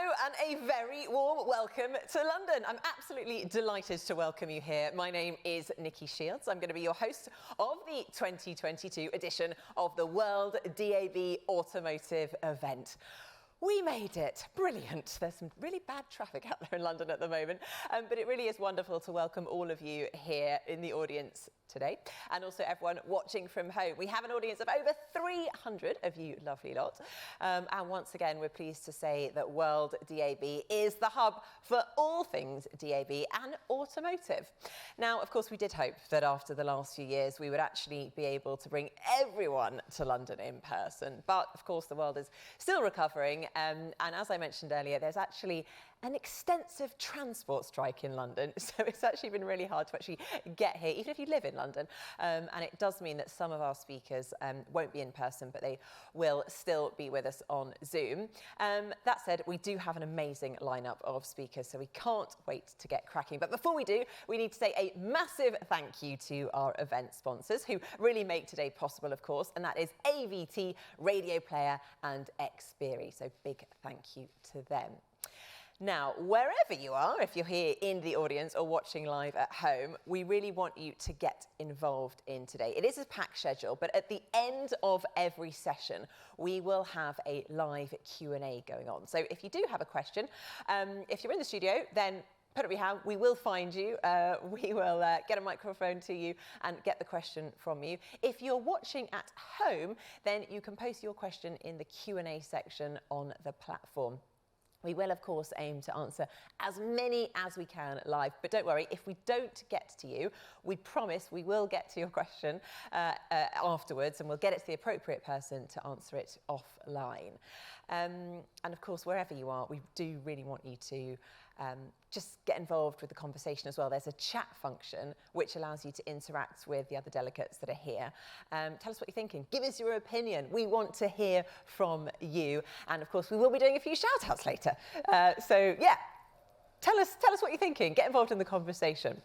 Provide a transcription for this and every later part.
Hello and a very warm welcome to London. I'm absolutely delighted to welcome you here. My name is Nikki Shields. I'm going to be your host of the 2022 edition of the WorldDAB Automotive event. We made it. Brilliant. There's some really bad traffic out there in London at the moment, but it really is wonderful to welcome all of you here in the audience today, and also everyone watching from home. We have an audience of over 300 of you lovely lot, and once again we're pleased to say that WorldDAB is the hub for all things DAB and automotive. Now, of course, we did hope that after the last few years we would actually be able to bring everyone to London in person, but of course the world is still recovering, and as I mentioned earlier, there's actually an extensive transport strike in London, so it's actually been really hard to actually get here, even if you live in London, and it does mean that some of our speakers won't be in person, but they will still be with us on Zoom. That said, we do have an amazing lineup of speakers, so we can't wait to get cracking. But before we do, we need to say a massive thank you to our event sponsors who really make today possible, of course, and that is AVT, Radio Player and Xperi, so big thank you to them. Now, wherever you are, if you're here in the audience or watching live at home, we really want you to get involved in today. It is a packed schedule, but at the end of every session, we will have a live Q&A going on. So if you do have a question, if you're in the studio, then put up your hand, we will find you. We will get a microphone to you and get the question from you. If you're watching at home, then you can post your question in the Q&A section on the platform. We will, of course, aim to answer as many as we can live, but don't worry, if we don't get to you, we promise we will get to your question afterwards, and we'll get it to the appropriate person to answer it offline. And of course, wherever you are, we do really want you to just get involved with the conversation as well. There's a chat function which allows you to interact with the other delegates that are here. Tell us what you're thinking. Give us your opinion. We want to hear from you. And of course, we will be doing a few shout outs later. So yeah, tell us what you're thinking. Get involved in the conversation.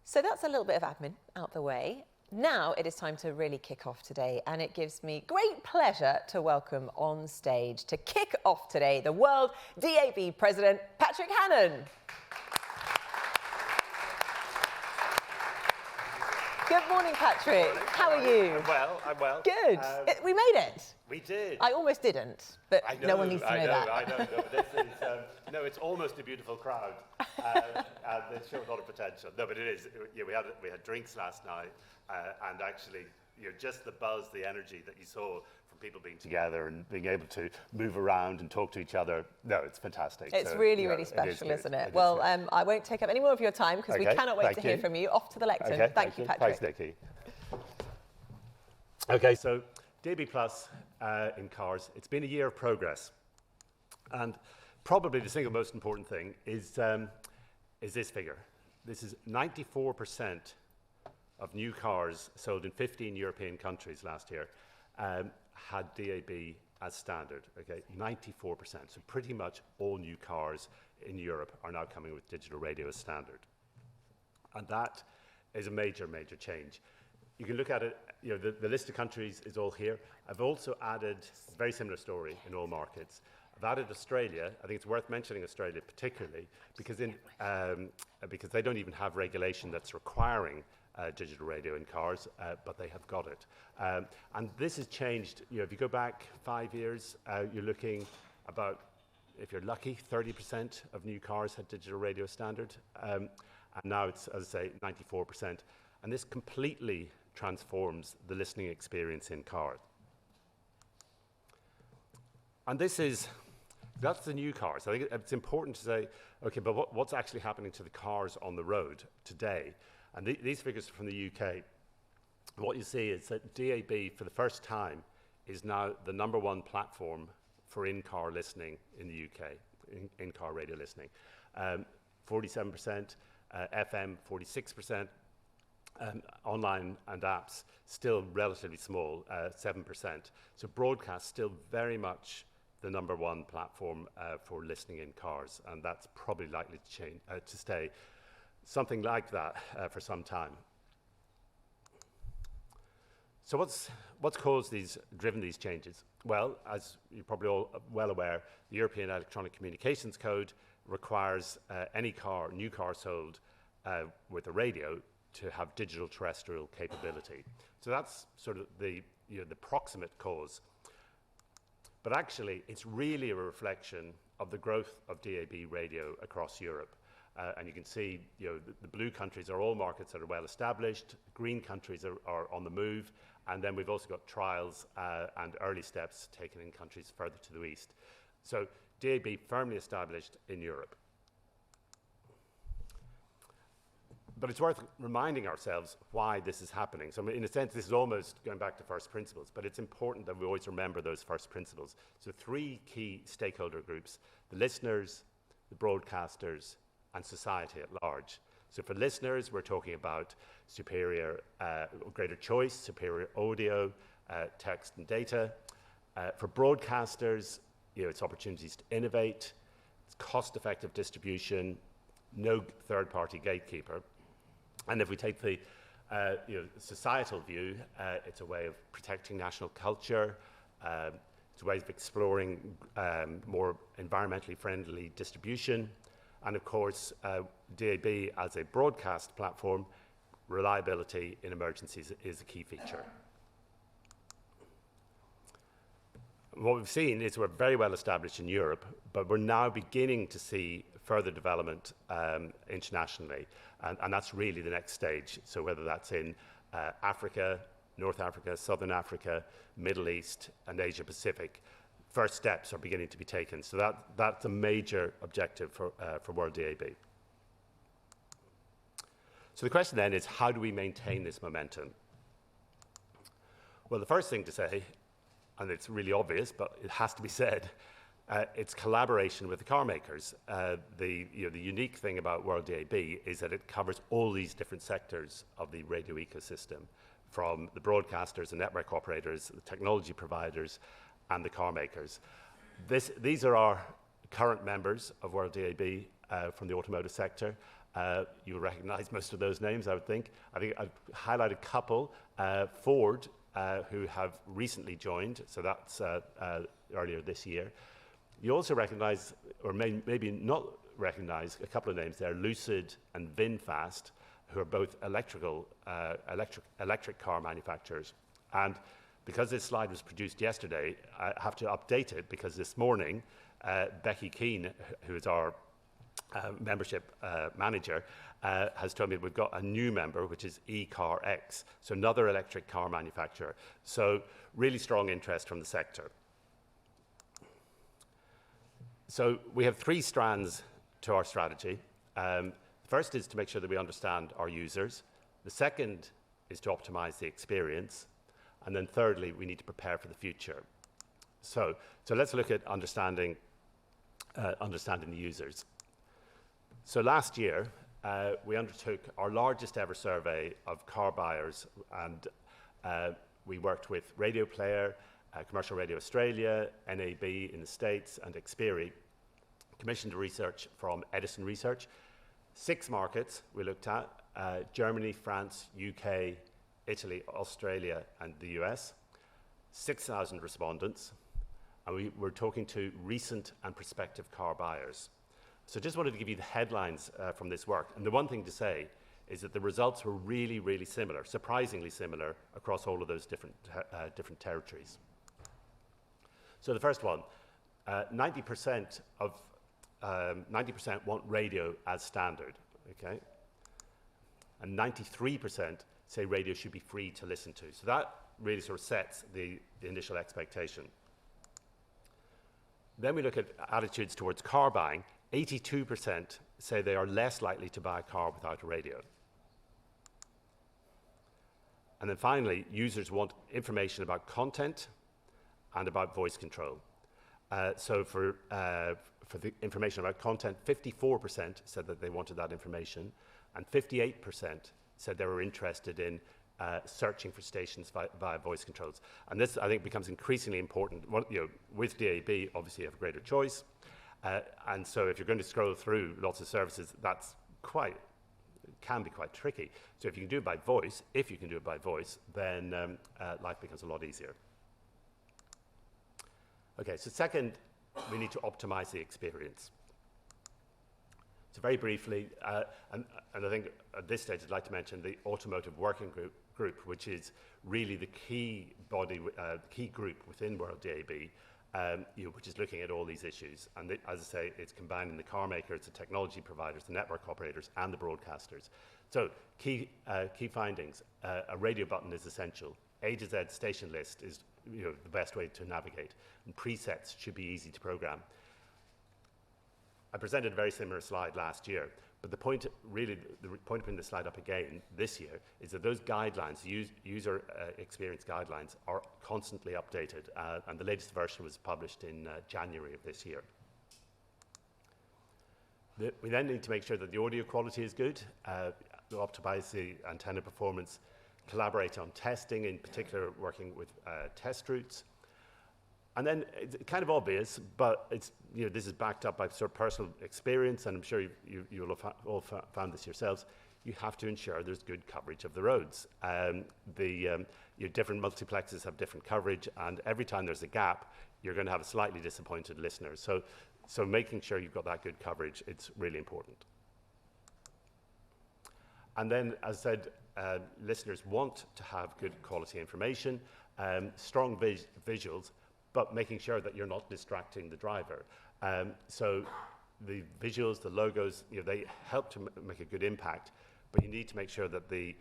So that's a little bit of admin out the way. Now it is time to really kick off today, and it gives me great pleasure to welcome on stage to kick off today the WorldDAB President, Patrick Hannon. Good morning, Patrick. How are you? I'm well. Good. We made it. We did. I almost didn't, but no one needs to know that. I know. No, this is, no, it's almost a beautiful crowd, and they show a lot of potential. No, but it is. Yeah, we had drinks last night, and actually, just the buzz, the energy that you saw from people being together and being able to move around and talk to each other. No, it's fantastic. It's so, really special, isn't it? Well, I won't take up any more of your time because we cannot wait to hear from you. Off to the lectern. Okay, thank you, Patrick. Thanks, Nikki. Okay, so DAB+ in cars. It's been a year of progress, and probably the single most important thing is this figure. This is 94% of new cars sold in 15 European countries last year had DAB as standard. Okay, 94%. So pretty much all new cars in Europe are now coming with digital radio as standard, and that is a major change. You can look at it, the list of countries is all here. I've also added a very similar story in all markets. I've added Australia. I think it's worth mentioning Australia particularly because they don't even have regulation that's requiring digital radio in cars, but they have got it. And this has changed. If you go back 5 years, you're looking about, if you're lucky, 30% of new cars had digital radio standard. And now it's, as I say, 94%. And this completely transforms the listening experience in cars. And that's the new cars. I think it's important to say, okay, but what's actually happening to the cars on the road today? And these figures are from the UK. What you see is that DAB, for the first time, is now the #1 platform for in-car listening in the UK, in-car radio listening. 47%, FM 46%, online and apps still relatively small, 7%. So broadcast still very much the #1 platform for listening in cars, and that's probably likely to change, to stay something like that for some time. So what's driven these changes? Well, as you're probably all well aware, the European Electronic Communications Code requires any new car sold with a radio to have digital terrestrial capability. So that's sort of the proximate cause. But actually, it's really a reflection of the growth of DAB radio across Europe. And you can see, the blue countries are all markets that are well established. Green countries are on the move. And then we've also got trials and early steps taken in countries further to the east. So DAB firmly established in Europe. But it's worth reminding ourselves why this is happening. So in a sense, this is almost going back to first principles, but it's important that we always remember those first principles. So 3 key stakeholder groups: the listeners, the broadcasters, and society at large. So for listeners, we're talking about superior, greater choice, superior audio, text and data. For broadcasters, it's opportunities to innovate, it's cost-effective distribution, no third-party gatekeeper. And if we take the societal view, it's a way of protecting national culture, it's a way of exploring more environmentally friendly distribution, and of course, DAB as a broadcast platform, reliability in emergencies is a key feature. What we've seen is we're very well established in Europe, but we're now beginning to see further development internationally, and that's really the next stage. So whether that's in Africa, North Africa, Southern Africa, Middle East, and Asia Pacific, first steps are beginning to be taken. So that's a major objective for WorldDAB. So the question then is, how do we maintain this momentum? Well, the first thing to say, and it's really obvious, but it has to be said, it's collaboration with the car makers. The unique thing about WorldDAB is that it covers all these different sectors of the radio ecosystem, from the broadcasters and network operators, the technology providers, and the car makers. These are our current members of WorldDAB from the automotive sector. You'll recognize most of those names, I would think. I think I'd highlight a couple. Ford, who have recently joined, so that's earlier this year. You also recognize, or maybe not recognize, a couple of names there, Lucid and VinFast, who are both electric car manufacturers. And because this slide was produced yesterday, I have to update it because this morning, Becky Keane, who is our membership manager, has told me we've got a new member, which is eCarX, so another electric car manufacturer. So really strong interest from the sector. So we have 3 strands to our strategy. First is to make sure that we understand our users. The second is to optimize the experience. And then thirdly, we need to prepare for the future. So let's look at understanding the users. So last year, we undertook our largest ever survey of car buyers, and we worked with Radio Player, Commercial Radio Australia, NAB in the States, and Xperi, commissioned research from Edison Research. 6 markets we looked at, Germany, France, UK, Italy, Australia, and the US. 6,000 respondents, and we were talking to recent and prospective car buyers. So just wanted to give you the headlines from this work. And the one thing to say is that the results were really, really similar, surprisingly similar across all of those different territories. So the first one, 90% want radio as standard, okay? And 93% say radio should be free to listen to. So that really sort of sets the initial expectation. Then we look at attitudes towards car buying. 82% say they are less likely to buy a car without a radio. And then finally, users want information about content and about voice control. So for the information about content, 54% said that they wanted that information, and 58% said they were interested in searching for stations via voice controls. And this, I think, becomes increasingly important. With DAB, obviously you have a greater choice. And so if you're going to scroll through lots of services, can be quite tricky. So if you can do it by voice, then life becomes a lot easier. Okay, so second, we need to optimize the experience. So very briefly, and I think at this stage I'd like to mention the Automotive Working Group, which is really the key body, key group within WorldDAB, which is looking at all these issues. And as I say, it's combining the car makers, the technology providers, the network operators, and the broadcasters. So key findings: a radio button is essential. A to Z station list is the best way to navigate, and presets should be easy to program. I presented a very similar slide last year, but the point of putting the slide up again this year is that those guidelines, user experience guidelines, are constantly updated, and the latest version was published in January of this year. We then need to make sure that the audio quality is good, optimize the antenna performance, collaborate on testing, in particular working with test routes. And then it's kind of obvious, but it's, this is backed up by sort of personal experience, and I'm sure you'll have all found this yourselves. You have to ensure there's good coverage of the roads. Different multiplexes have different coverage, and every time there's a gap, you're going to have a slightly disappointed listener. So making sure you've got that good coverage, it's really important. And then, as I said, listeners want to have good quality information, strong visuals, but making sure that you're not distracting the driver. So the visuals, the logos, they help to make a good impact, but you need to make sure that the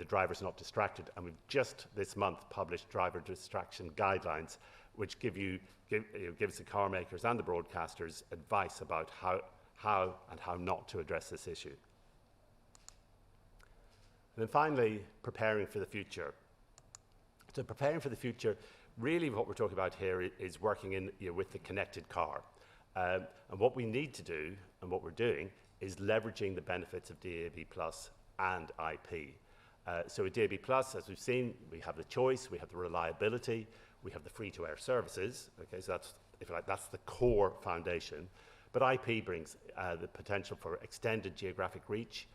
driver's not distracted. And we've just this month published driver distraction guidelines, which gives the car makers and the broadcasters advice about how not to address this issue. And then finally, preparing for the future. So preparing for the future, really what we're talking about here is working with the connected car. And what we need to do, and what we're doing, is leveraging the benefits of DAB+ and IP. So with DAB+, as we've seen, we have the choice, we have the reliability, we have the free-to-air services. Okay, so that's, if you like, that's the core foundation. But IP brings the potential for extended geographic reach,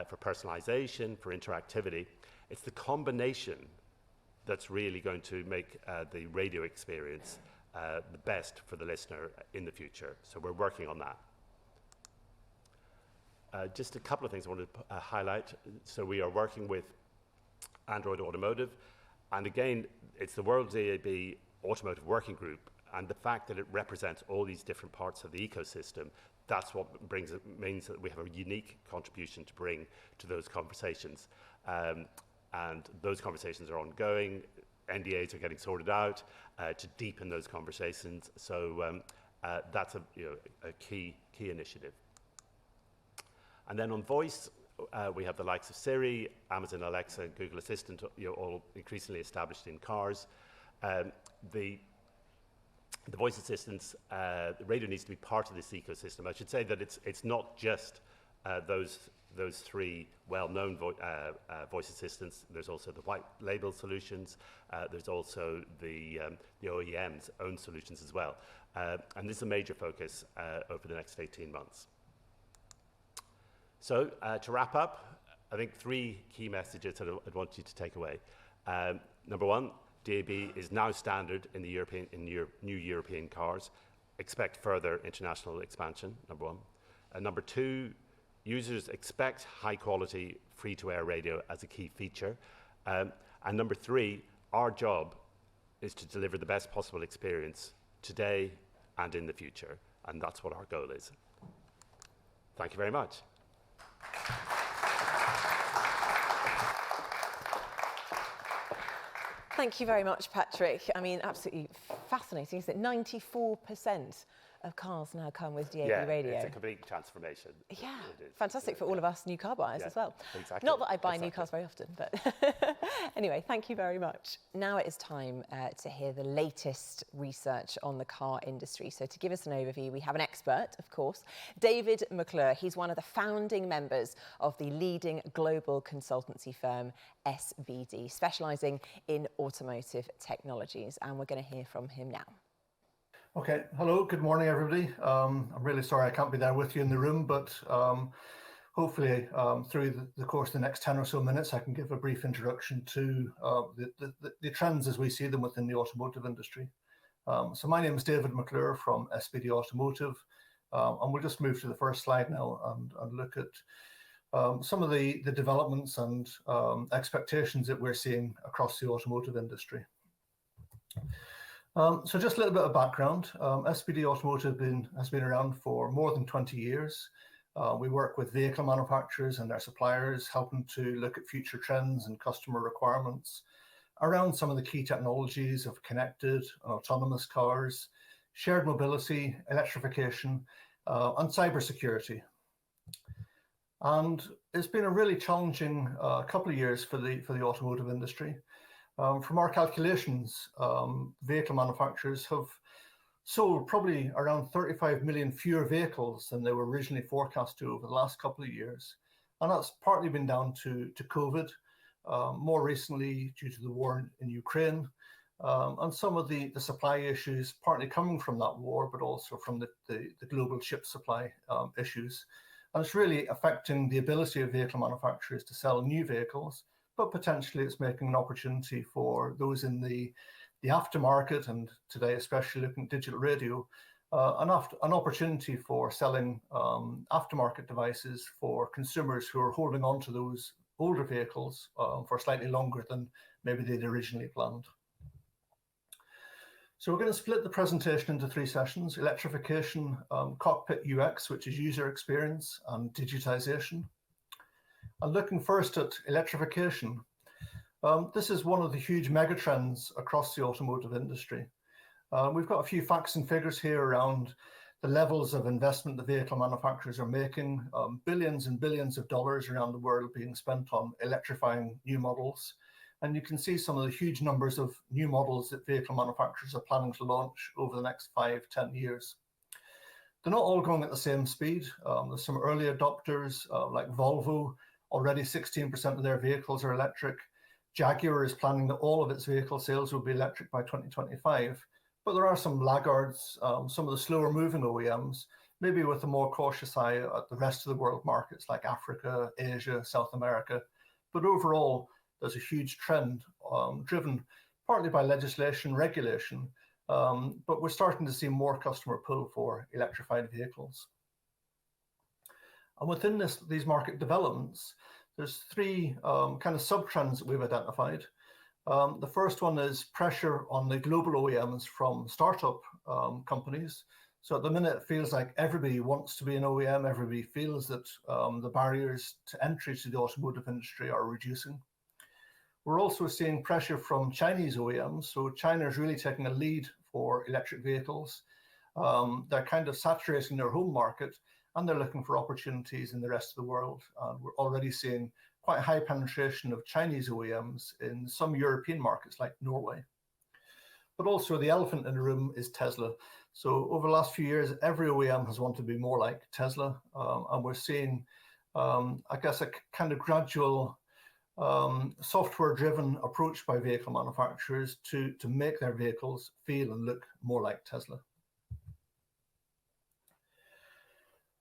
for personalization, for interactivity. It's the combination that's really going to make the radio experience the best for the listener in the future. So we're working on that. Just a couple of things I wanted to highlight. So we are working with Android Automotive, and again, it's the WorldDAB Automotive Working Group, and the fact that it represents all these different parts of the ecosystem, that's what means that we have a unique contribution to bring to those conversations. And those conversations are ongoing. NDAs are getting sorted out to deepen those conversations. So that's a key initiative. And then on voice, we have the likes of Siri, Amazon Alexa, Google Assistant, all increasingly established in cars. The voice assistants, the radio needs to be part of this ecosystem. I should say that it's not just those three well-known voice assistants. There's also the white label solutions. There's also the OEM's own solutions as well. And this is a major focus over the next 18 months. So to wrap up, I think three key messages that I'd want you to take away. Number one, DAB is now standard in the new European cars. Expect further international expansion, number one. Number two, users expect high-quality, free-to-air radio as a key feature. And number three, our job is to deliver the best possible experience today and in the future. And that's what our goal is. Thank you very much. Thank you very much, Patrick. I mean, absolutely fascinating, isn't it? 94% of cars now come with DAB radio. Yeah, it's a complete transformation. Yeah, fantastic for all of us new car buyers as well. Exactly. Not that I buy new cars very often, but anyway, thank you very much. Now it is time to hear the latest research on the car industry. So to give us an overview, we have an expert, of course, David McClure. He's one of the founding members of the leading global consultancy firm SBD, specialising in automotive technologies, and we're going to hear from him now. Okay, hello, good morning everybody. I'm really sorry I can't be there with you in the room, but hopefully through the course of the next 10 or so minutes I can give a brief introduction to the trends as we see them within the automotive industry. So my name is David McClure from SPD Automotive, and we'll just move to the first slide now and look at some of the developments and expectations that we're seeing across the automotive industry. So just a little bit of background. SPD Automotive has been around for more than 20 years. We work with vehicle manufacturers and their suppliers, helping to look at future trends and customer requirements around some of the key technologies of connected and autonomous cars, shared mobility, electrification, and cybersecurity. And it's been a really challenging couple of years for the automotive industry. From our calculations, vehicle manufacturers have sold probably around 35 million fewer vehicles than they were originally forecast to over the last couple of years. And that's partly been down to COVID, more recently due to the war in Ukraine, and some of the supply issues partly coming from that war, but also from the global chip supply issues. And it's really affecting the ability of vehicle manufacturers to sell new vehicles, but potentially it's making an opportunity for those in the aftermarket, and today especially looking at digital radio, an opportunity for selling aftermarket devices for consumers who are holding on to those older vehicles for slightly longer than maybe they'd originally planned. So we're going to split the presentation into 3 sessions: electrification, cockpit UX, which is user experience, and digitization. And looking first at electrification, this is one of the huge megatrends across the automotive industry. We've got a few facts and figures here around the levels of investment the vehicle manufacturers are making, billions and billions of dollars around the world being spent on electrifying new models. And you can see some of the huge numbers of new models that vehicle manufacturers are planning to launch over the next 5-10 years. They're not all going at the same speed. There's some early adopters like Volvo. Already 16% of their vehicles are electric. Jaguar is planning that all of its vehicle sales will be electric by 2025. But there are some laggards, some of the slower moving OEMs, maybe with a more cautious eye at the rest of the world markets like Africa, Asia, South America. But overall, there's a huge trend driven partly by legislation, regulation, but we're starting to see more customer pull for electrified vehicles. And within these market developments, there's 3 kind of sub-trends that we've identified. The first one is pressure on the global OEMs from startup companies. So at the minute, it feels like everybody wants to be an OEM. Everybody feels that the barriers to entry to the automotive industry are reducing. We're also seeing pressure from Chinese OEMs. So China is really taking a lead for electric vehicles. They're kind of saturating their home market, and they're looking for opportunities in the rest of the world. We're already seeing quite high penetration of Chinese OEMs in some European markets like Norway. But also the elephant in the room is Tesla. So over the last few years, every OEM has wanted to be more like Tesla. And we're seeing, I guess, a kind of gradual software-driven approach by vehicle manufacturers to make their vehicles feel and look more like Tesla.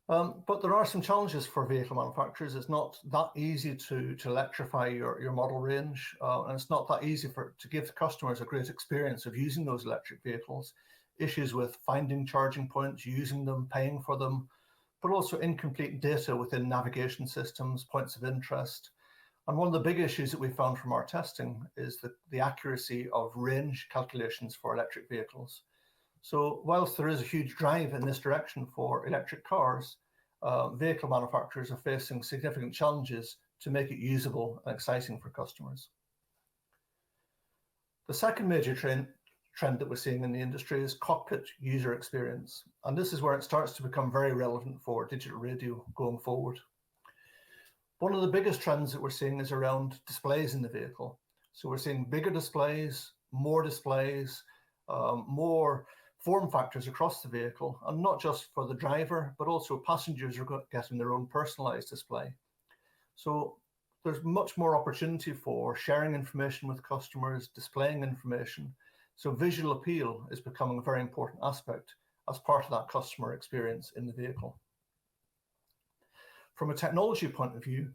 But there are some challenges for vehicle manufacturers. It's not that easy to electrify your model range, and it's not that easy to give customers a great experience of using those electric vehicles. Issues with finding charging points, using them, paying for them, but also incomplete data within navigation systems, points of interest. And one of the big issues that we found from our testing is the accuracy of range calculations for electric vehicles. So whilst there is a huge drive in this direction for electric cars, vehicle manufacturers are facing significant challenges to make it usable and exciting for customers. The second major trend that we're seeing in the industry is cockpit user experience. And this is where it starts to become very relevant for digital radio going forward. One of the biggest trends that we're seeing is around displays in the vehicle. So we're seeing bigger displays, more form factors across the vehicle, and not just for the driver, but also passengers are getting their own personalized display. So there's much more opportunity for sharing information with customers, displaying information. So visual appeal is becoming a very important aspect as part of that customer experience in the vehicle. From a technology point of view,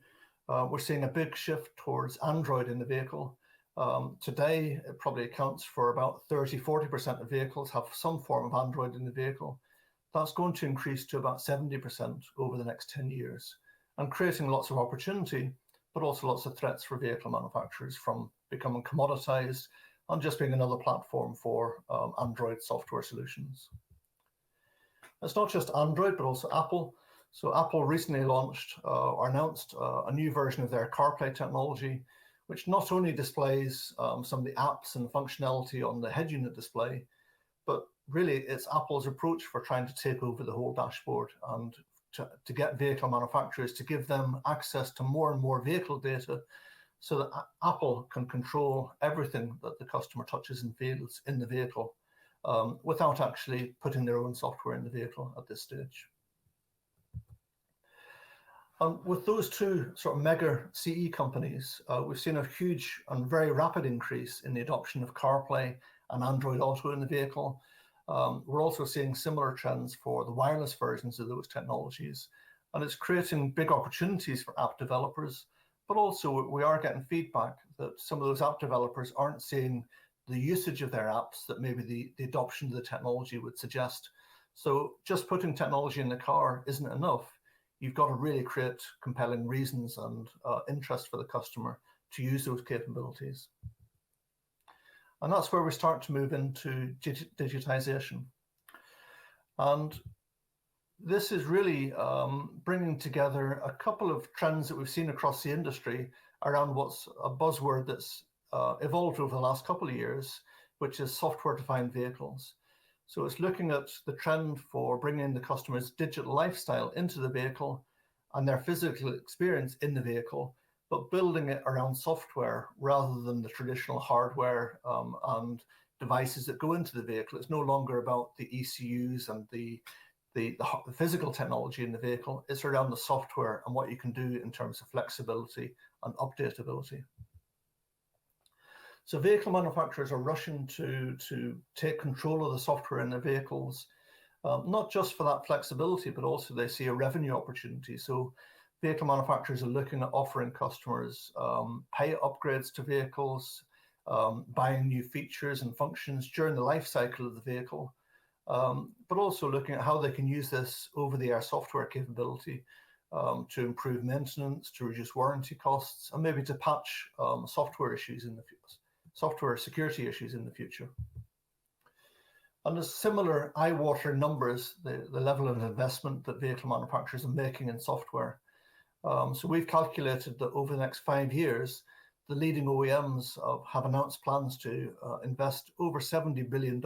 we're seeing a big shift towards Android in the vehicle. Today, it probably accounts for about 30–40% of vehicles have some form of Android in the vehicle. That's going to increase to about 70% over the next 10 years, and creating lots of opportunity, but also lots of threats for vehicle manufacturers from becoming commoditized and just being another platform for Android software solutions. It's not just Android, but also Apple. So Apple recently launched or announced a new version of their CarPlay technology, which not only displays some of the apps and functionality on the head unit display, but really it's Apple's approach for trying to take over the whole dashboard and to get vehicle manufacturers to give them access to more and more vehicle data so that Apple can control everything that the customer touches and feels in the vehicle without actually putting their own software in the vehicle at this stage. With those two sort of mega CE companies, we've seen a huge and very rapid increase in the adoption of CarPlay and Android Auto in the vehicle. We're also seeing similar trends for the wireless versions of those technologies, and it's creating big opportunities for app developers, but also we are getting feedback that some of those app developers aren't seeing the usage of their apps that maybe the adoption of the technology would suggest. So just putting technology in the car isn't enough. You've got to really create compelling reasons and interest for the customer to use those capabilities. And that's where we start to move into digitization. And this is really bringing together a couple of trends that we've seen across the industry around what's a buzzword that's evolved over the last couple of years, which is software-defined vehicles. So it's looking at the trend for bringing the customer's digital lifestyle into the vehicle and their physical experience in the vehicle, but building it around software rather than the traditional hardware and devices that go into the vehicle. It's no longer about the ECUs and the physical technology in the vehicle. It's around the software and what you can do in terms of flexibility and updatability. So vehicle manufacturers are rushing to take control of the software in their vehicles, not just for that flexibility, but also they see a revenue opportunity. So vehicle manufacturers are looking at offering customers pay upgrades to vehicles, buying new features and functions during the life cycle of the vehicle, but also looking at how they can use this over-the-air software capability to improve maintenance, to reduce warranty costs, and maybe to patch software issues in the future. Software security issues in the future. And there's similar eye-watering numbers, the level of investment that vehicle manufacturers are making in software. So we've calculated that over the next 5 years, the leading OEMs have announced plans to invest over $70 billion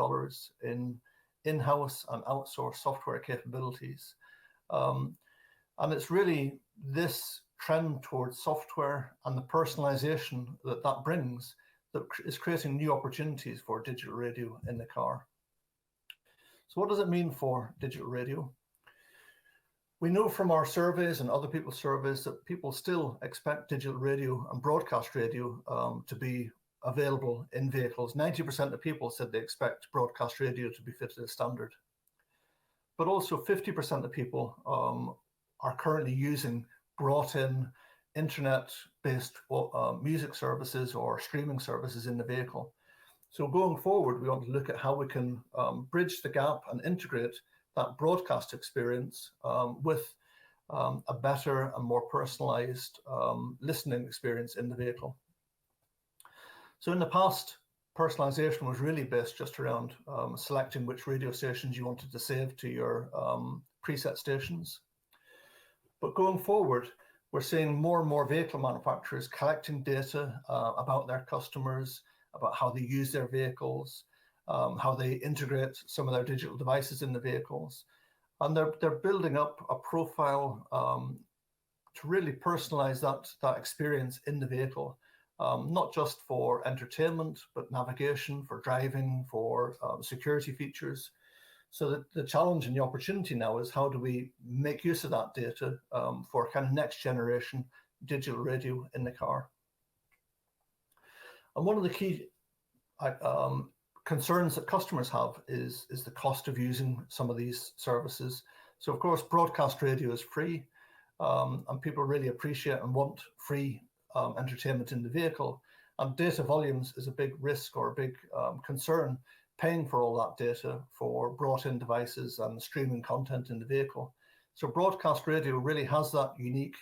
in in-house and outsourced software capabilities. And it's really this trend towards software and the personalization that brings that is creating new opportunities for digital radio in the car. So what does it mean for digital radio? We know from our surveys and other people's surveys that people still expect digital radio and broadcast radio to be available in vehicles. 90% of people said they expect broadcast radio to be fitted as standard. But also 50% of people are currently using brought-in internet-based music services or streaming services in the vehicle. So going forward, we want to look at how we can bridge the gap and integrate that broadcast experience with a better and more personalized listening experience in the vehicle. So in the past, personalization was really based just around selecting which radio stations you wanted to save to your preset stations. But going forward, we're seeing more and more vehicle manufacturers collecting data about their customers, about how they use their vehicles, how they integrate some of their digital devices in the vehicles. And they're building up a profile to really personalize that experience in the vehicle, not just for entertainment, but navigation, for driving, for security features. So the challenge and the opportunity now is how do we make use of that data for kind of next generation digital radio in the car. And one of the key concerns that customers have is the cost of using some of these services. So of course, broadcast radio is free and people really appreciate and want free entertainment in the vehicle. And data volumes is a big risk or a big concern, paying for all that data for brought-in devices and streaming content in the vehicle. So broadcast radio really has that unique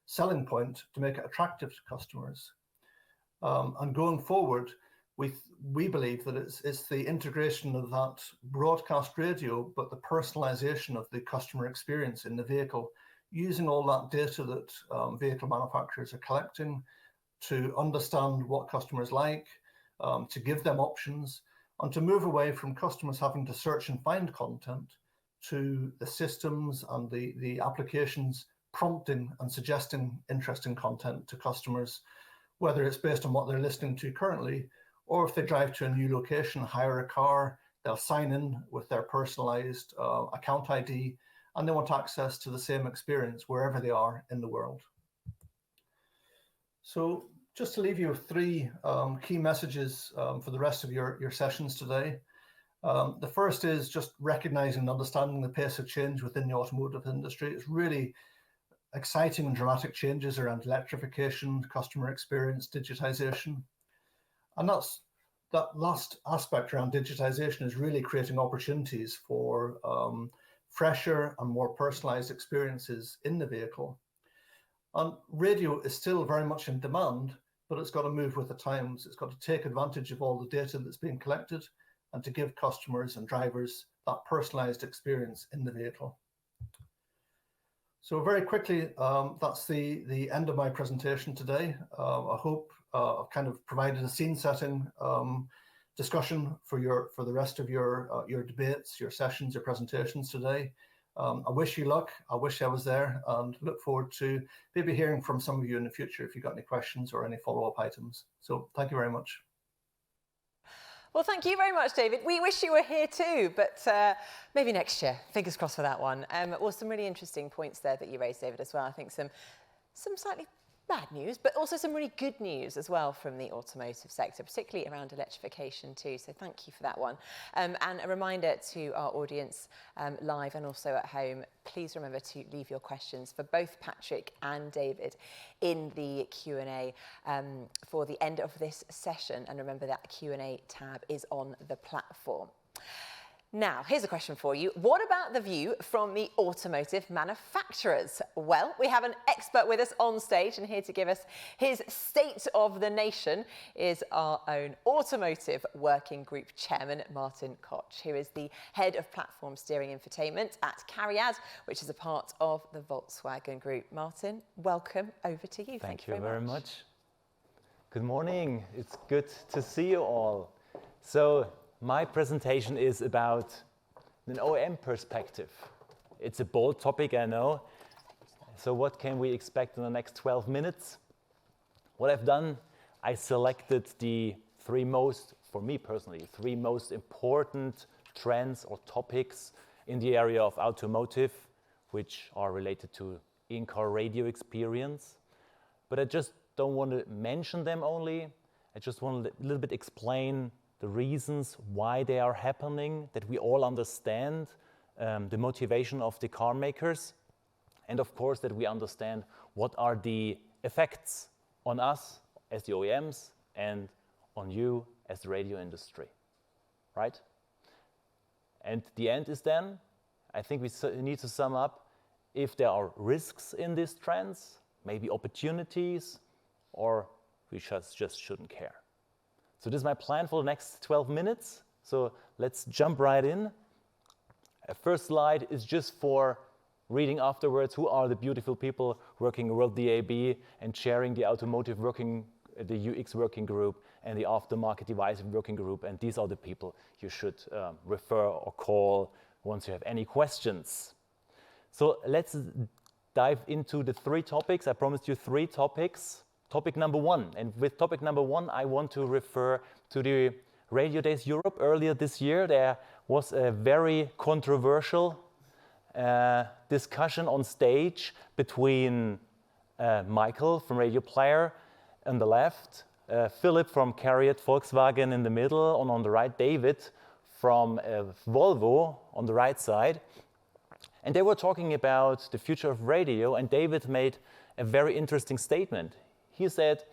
selling point to make it attractive to customers. And going forward, we believe that it's the integration of that broadcast radio, but the personalization of the customer experience in the vehicle, using all that data that vehicle manufacturers are collecting to understand what customers like, to give them options, and to move away from customers having to search and find content to the systems and the applications prompting and suggesting interesting content to customers, whether it's based on what they're listening to currently, or if they drive to a new location, hire a car, they'll sign in with their personalized account ID, and they want access to the same experience wherever they are in the world. So just to leave you with three key messages for the rest of your sessions today. The first is just recognizing and understanding the pace of change within the automotive industry. It's really exciting and dramatic changes around electrification, customer experience, digitization. And that last aspect around digitization is really creating opportunities for fresher and more personalized experiences in the vehicle. And radio is still very much in demand, but it's got to move with the times. It's got to take advantage of all the data that's being collected and to give customers and drivers that personalized experience in the vehicle. So very quickly, that's the end of my presentation today. I hope I've kind of provided a scene setting discussion for the rest of your debates, your sessions, your presentations today. I wish you luck. I wish I was there, and look forward to maybe hearing from some of you in the future if you've got any questions or any follow-up items. So thank you very much. Well, thank you very much, David. We wish you were here too, but maybe next year. Fingers crossed for that one. Well, some really interesting points there that you raised, David, as well. I think some slightly bad news, but also some really good news as well from the automotive sector, particularly around electrification too. So thank you for that one. And a reminder to our audience live and also at home, please remember to leave your questions for both Patrick and David in the Q&A for the end of this session. And remember that Q&A tab is on the platform. Now, here's a question for you. What about the view from the automotive manufacturers? Well, we have an expert with us on stage, and here to give us his state of the nation is our own Automotive Working Group Chairman, Martin Koch, who is the Head of Platform Steering Infotainment at CARIAD, which is a part of the Volkswagen Group. Martin, welcome. Over to you. Thank you very much. Good morning. It's good to see you all. So, my presentation is about an OEM perspective. It's a bold topic, I know. So what can we expect in the next 12 minutes? What I've done, I selected the for me personally, three most important trends or topics in the area of automotive, which are related to in-car radio experience. But I just don't want to mention them only. I just want to a little bit explain the reasons why they are happening, that we all understand the motivation of the car makers, and of course that we understand what are the effects on us as the OEMs and on you as the radio industry, right? And the end is then, I think we need to sum up if there are risks in these trends, maybe opportunities, or we just shouldn't care. So this is my plan for the next 12 minutes. So let's jump right in. A first slide is just for reading afterwards who are the beautiful people working WorldDAB and chairing the automotive the UX working group and the aftermarket device working group. And these are the people you should refer or call once you have any questions. So let's dive into the three topics. I promised you three topics. Topic number one, and with topic number one, I want to refer to the Radio Days Europe. Earlier this year, there was a very controversial discussion on stage between Michael from Radio Player on the left, Philip from CARIAD Volkswagen in the middle, and on the right, David from Volvo on the right side. And they were talking about the future of radio, and David made a very interesting statement. He said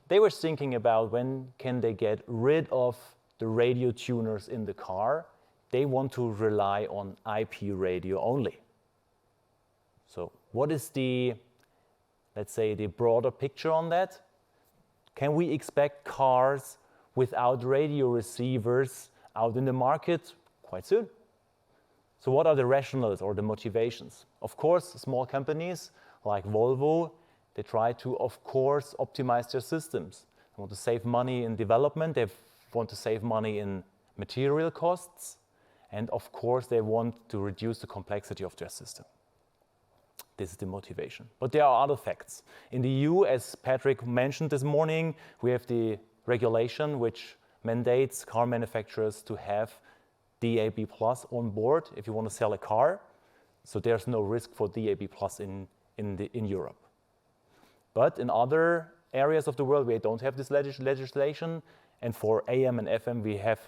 they were thinking about when can they get rid of the radio tuners in the car. They want to rely on IP radio only. So what is the, let's say, the broader picture on that? Can we expect cars without radio receivers out in the market quite soon? So what are the rationales or the motivations? Of course, small companies like Volvo, they try to, of course, optimize their systems. They want to save money in development, they want to save money in material costs, and of course, they want to reduce the complexity of their system. This is the motivation. But there are other facts. In the EU, as Patrick mentioned this morning, we have the regulation which mandates car manufacturers to have DAB+ on board if you want to sell a car. So there's no risk for DAB+ in Europe. But in other areas of the world, we don't have this legislation. And for AM and FM, we have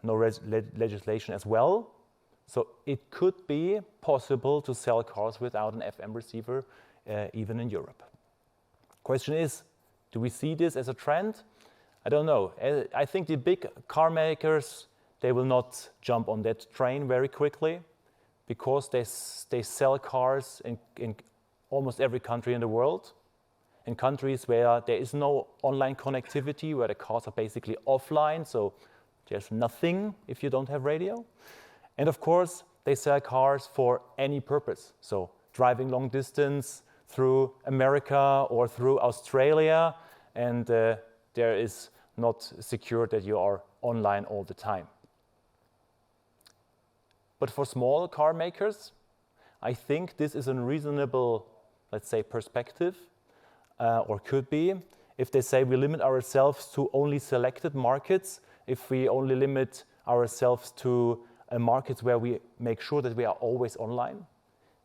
no legislation as well. So it could be possible to sell cars without an FM receiver, even in Europe. Question is, do we see this as a trend? I don't know. I think the big car makers, they will not jump on that train very quickly because they sell cars in almost every country in the world. In countries where there is no online connectivity, where the cars are basically offline, so there's nothing if you don't have radio. And of course, they sell cars for any purpose. So driving long distance through America or through Australia, and there is not secure that you are online all the time. But for small car makers, I think this is a reasonable, let's say, perspective, or could be, if they say we limit ourselves to only selected markets, if we only limit ourselves to markets where we make sure that we are always online,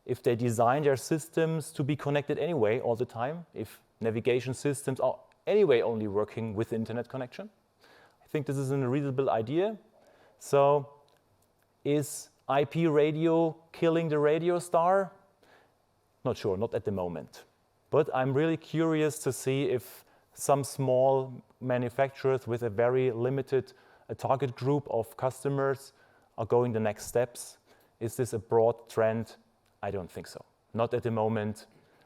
if they design their systems to be connected anyway all the time, if navigation systems are anyway only working with internet connection. I think this is a reasonable idea. So is IP radio killing the radio star? Not sure, not at the moment. But I'm really curious to see if some small manufacturers with a very limited target group of customers are going the next steps. Is this a broad trend? I don't think so. Not at the moment.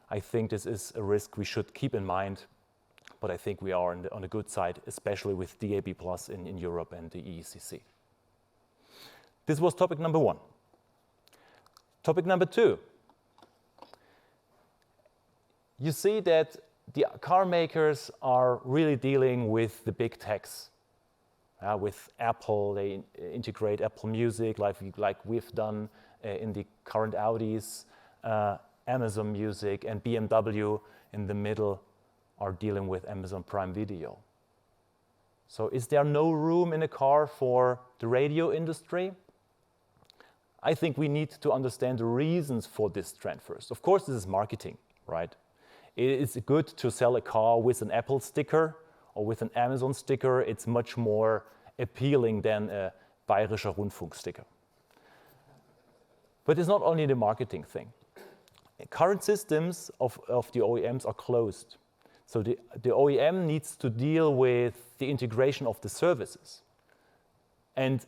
I think this is a risk we should keep in mind, but I think we are on the good side, especially with DAB+ in Europe and the EECC. This was topic number 1. Topic number 2. You see that the car makers are really dealing with the big techs. With Apple, they integrate Apple Music like we've done in the current Audis, Amazon Music, and BMW in the middle are dealing with Amazon Prime Video. So is there no room in a car for the radio industry? I think we need to understand the reasons for this trend first. Of course, this is marketing, right? It's good to sell a car with an Apple sticker or with an Amazon sticker. It's much more appealing than a Bayerischer Rundfunk sticker. But it's not only the marketing thing. Current systems of the OEMs are closed. So the OEM needs to deal with the integration of the services. And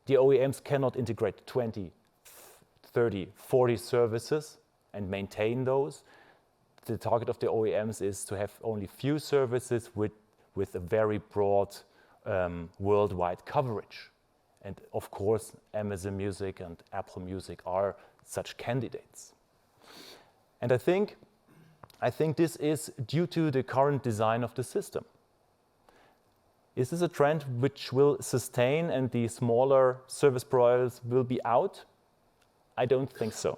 the OEMs cannot integrate 20, 30, 40 services and maintain those. The target of the OEMs is to have only few services with a very broad worldwide coverage. And of course, Amazon Music and Apple Music are such candidates. And I think this is due to the current design of the system. Is this a trend which will sustain and the smaller service providers will be out? I don't think so.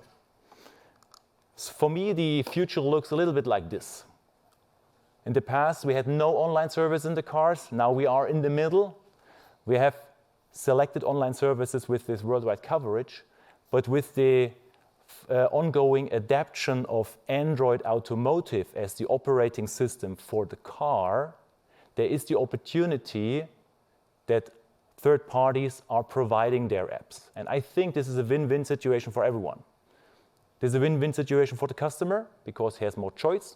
For me, the future looks a little bit like this. In the past, we had no online service in the cars. Now we are in the middle. We have selected online services with this worldwide coverage, but with the ongoing adaptation of Android Automotive as the operating system for the car, there is the opportunity that third parties are providing their apps. And I think this is a win-win situation for everyone. There's a win-win situation for the customer because he has more choice.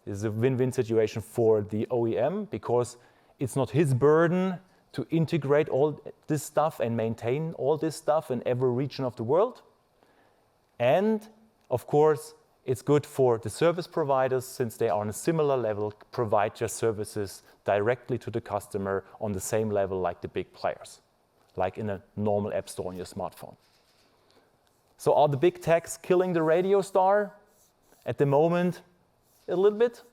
It's a win-win situation for the OEM because it's not his burden to integrate all this stuff and maintain all this stuff in every region of the world. And of course, it's good for the service providers since they are on a similar level, provide their services directly to the customer on the same level like the big players, like in a normal app store on your smartphone. So are the big techs killing the radio star? At the moment, a little bit,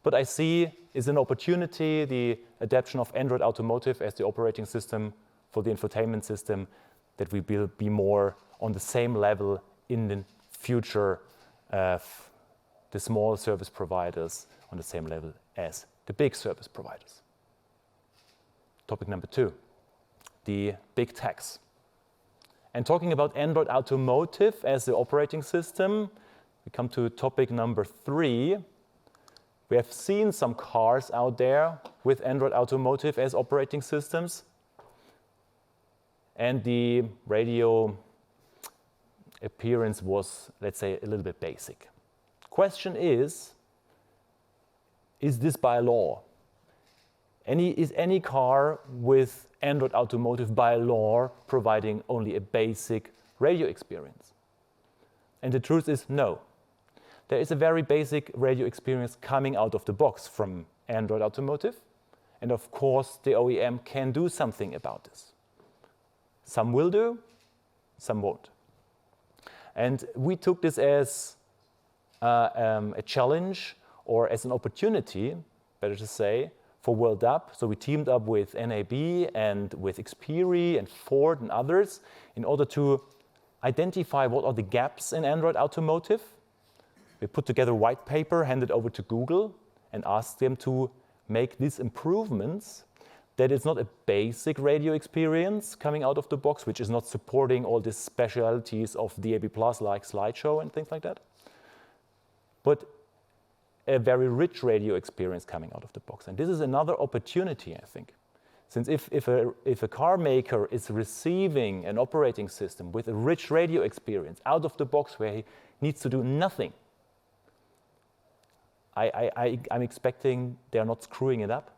but I see is an opportunity, the adoption of Android Automotive as the operating system for the infotainment system, that we will be more on the same level in the future of the small service providers on the same level as the big service providers. Topic number 2, the big techs. And talking about Android Automotive as the operating system, we come to topic number 3. We have seen some cars out there with Android Automotive as operating systems. And the radio appearance was, let's say, a little bit basic. Question is this by law? Is any car with Android Automotive by law providing only a basic radio experience? And the truth is no. There is a very basic radio experience coming out of the box from Android Automotive. And of course, the OEM can do something about this. Some will do, some won't. And we took this as a challenge or as an opportunity, better to say, for WorldDAB. So we teamed up with NAB and with Xperi and Ford and others in order to identify what are the gaps in Android Automotive. We put together a white paper, handed over to Google, and asked them to make these improvements, that it's not a basic radio experience coming out of the box, which is not supporting all these specialities of DAB+, like slideshow and things like that, but a very rich radio experience coming out of the box. And this is another opportunity, I think. Since if a car maker is receiving an operating system with a rich radio experience out of the box where he needs to do nothing, I'm expecting they're not screwing it up.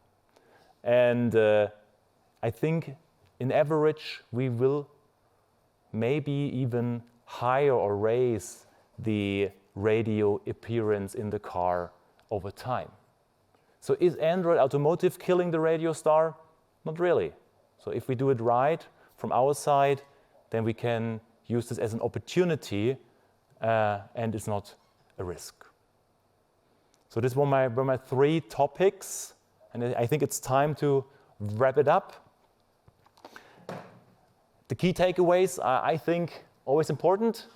And I think in average, we will maybe even higher or raise the radio appearance in the car over time. So is Android Automotive killing the radio star? Not really. So if we do it right from our side, then we can use this as an opportunity and it's not a risk. So these were my 3 topics, and I think it's time to wrap it up. The key takeaways are, I think, always important.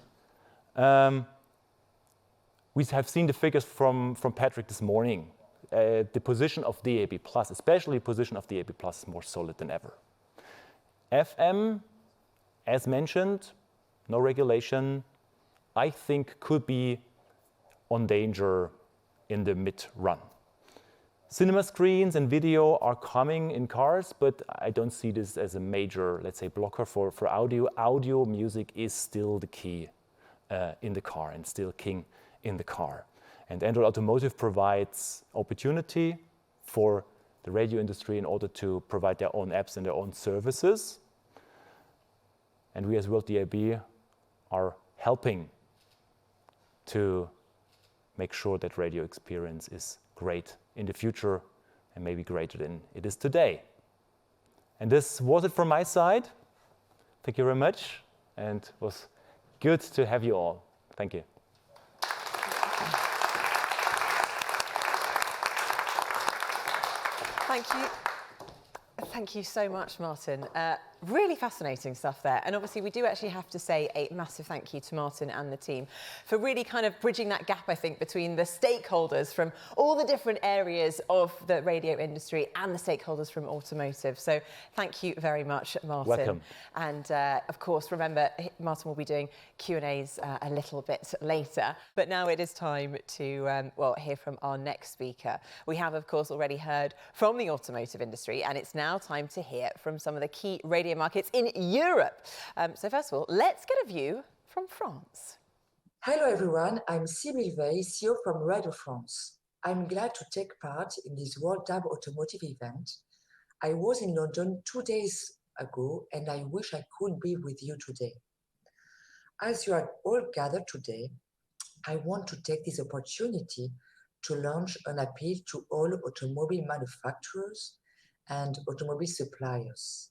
We have seen the figures from Patrick this morning. The position of DAB+, especially the position of DAB+, is more solid than ever. FM, as mentioned, no regulation, I think could be on danger in the mid-run. Cinema screens and video are coming in cars, but I don't see this as a major, let's say, blocker for audio. Audio music is still the key in the car and still king in the car. And Android Automotive provides opportunity for the radio industry in order to provide their own apps and their own services. And we as WorldDAB are helping to make sure that radio experience is great in the future and maybe greater than it is today. And this was it from my side. Thank you very much, and it was good to have you all. Thank you. Thank you. Thank you so much, Martin. Really fascinating stuff there. And obviously we do actually have to say a massive thank you to Martin and the team for really kind of bridging that gap, I think, between the stakeholders from all the different areas of the radio industry and the stakeholders from automotive. So thank you very much, Martin. Welcome. And of course, remember, Martin will be doing Q&As a little bit later. But now it is time to, hear from our next speaker. We have, of course, already heard from the automotive industry, and it's now time to hear from some of the key radio markets in Europe. So first of all, let's get a view from France. Hello everyone, I'm Sibyle, CEO from Radio France. I'm glad to take part in this WorldDAB Automotive event. I was in London 2 days ago, and I wish I could be with you today. As you are all gathered today, I want to take this opportunity to launch an appeal to all automobile manufacturers and automobile suppliers.